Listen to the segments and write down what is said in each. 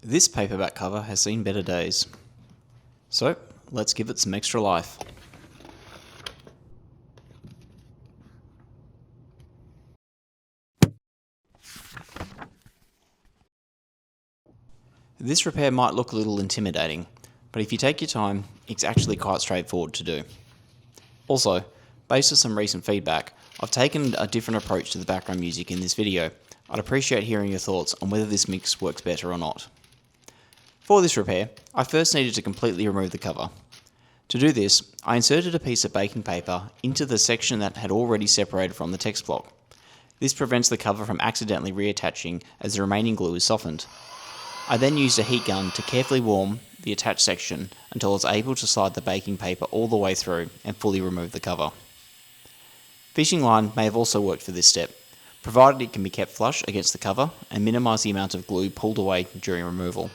This paperback cover has seen better days. So, let's give it some extra life. This repair might look a little intimidating, but if you take your time, it's actually quite straightforward to do. Also, based on some recent feedback, I've taken a different approach to the background music in this video. I'd appreciate hearing your thoughts on whether this mix works better or not. For this repair, I first needed to completely remove the cover. To do this, I inserted a piece of baking paper into the section that had already separated from the text block. This prevents the cover from accidentally reattaching as the remaining glue is softened. I then used a heat gun to carefully warm the attached section until I was able to slide the baking paper all the way through and fully remove the cover. Fishing line may have also worked for this step, provided it can be kept flush against the cover and minimise the amount of glue pulled away during removal.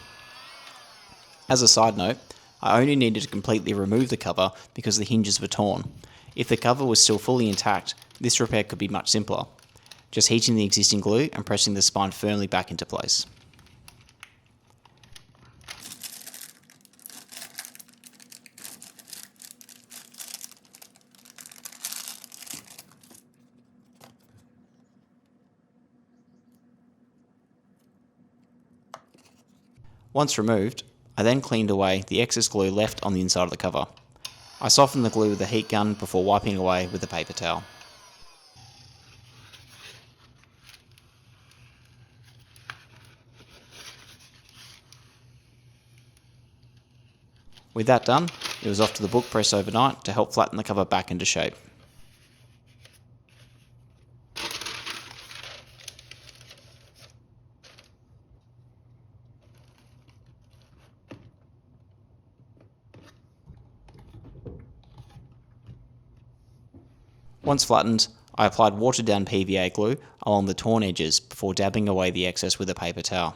As a side note, I only needed to completely remove the cover because the hinges were torn. If the cover was still fully intact, this repair could be much simpler, just heating the existing glue and pressing the spine firmly back into place. Once removed, I then cleaned away the excess glue left on the inside of the cover. I softened the glue with a heat gun before wiping away with a paper towel. With that done, it was off to the book press overnight to help flatten the cover back into shape. Once flattened, I applied watered down PVA glue along the torn edges before dabbing away the excess with a paper towel.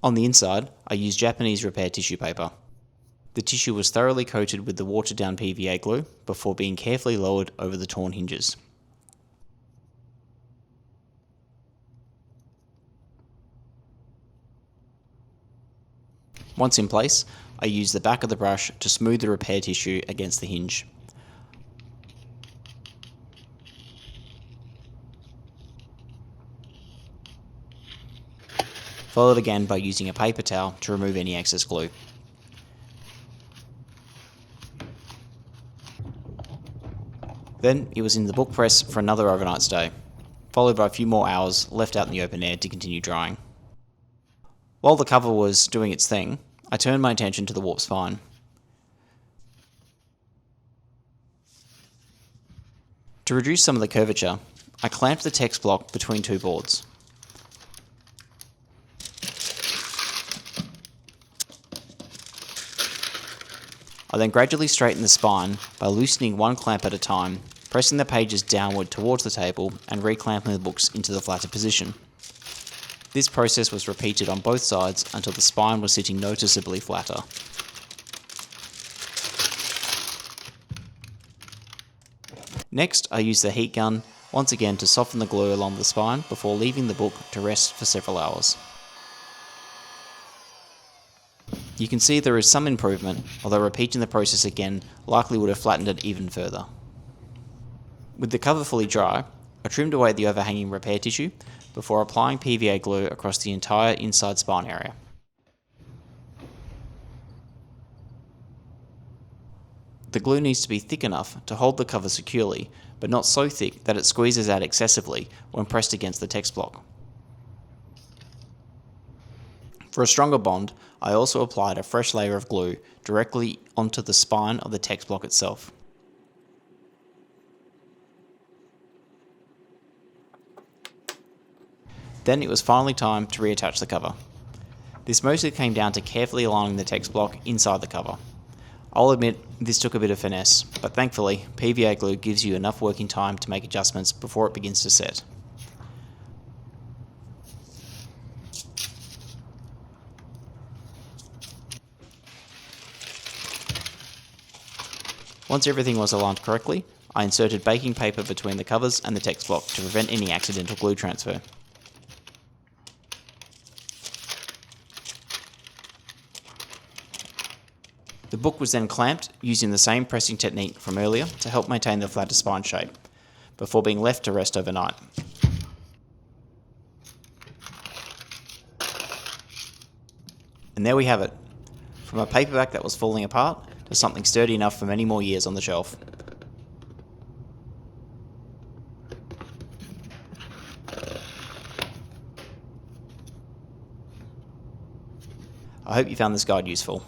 On the inside, I used Japanese repair tissue paper. The tissue was thoroughly coated with the watered down PVA glue before being carefully lowered over the torn hinges. Once in place, I used the back of the brush to smooth the repair tissue against the hinge. Followed again by using a paper towel to remove any excess glue. Then it was in the book press for another overnight stay, followed by a few more hours left out in the open air to continue drying. While the cover was doing its thing, I turned my attention to the warp spine. To reduce some of the curvature, I clamped the text block between two boards. I then gradually straightened the spine by loosening one clamp at a time, pressing the pages downward towards the table and reclamping the books into the flatter position. This process was repeated on both sides until the spine was sitting noticeably flatter. Next, I used the heat gun once again to soften the glue along the spine before leaving the book to rest for several hours. You can see there is some improvement, although repeating the process again likely would have flattened it even further. With the cover fully dry, I trimmed away the overhanging repair tissue before applying PVA glue across the entire inside spine area. The glue needs to be thick enough to hold the cover securely, but not so thick that it squeezes out excessively when pressed against the text block. For a stronger bond, I also applied a fresh layer of glue directly onto the spine of the text block itself. Then it was finally time to reattach the cover. This mostly came down to carefully aligning the text block inside the cover. I'll admit this took a bit of finesse, but thankfully PVA glue gives you enough working time to make adjustments before it begins to set. Once everything was aligned correctly, I inserted baking paper between the covers and the text block to prevent any accidental glue transfer. The book was then clamped using the same pressing technique from earlier to help maintain the flatter spine shape, before being left to rest overnight. And there we have it, from a paperback that was falling apart to something sturdy enough for many more years on the shelf. I hope you found this guide useful.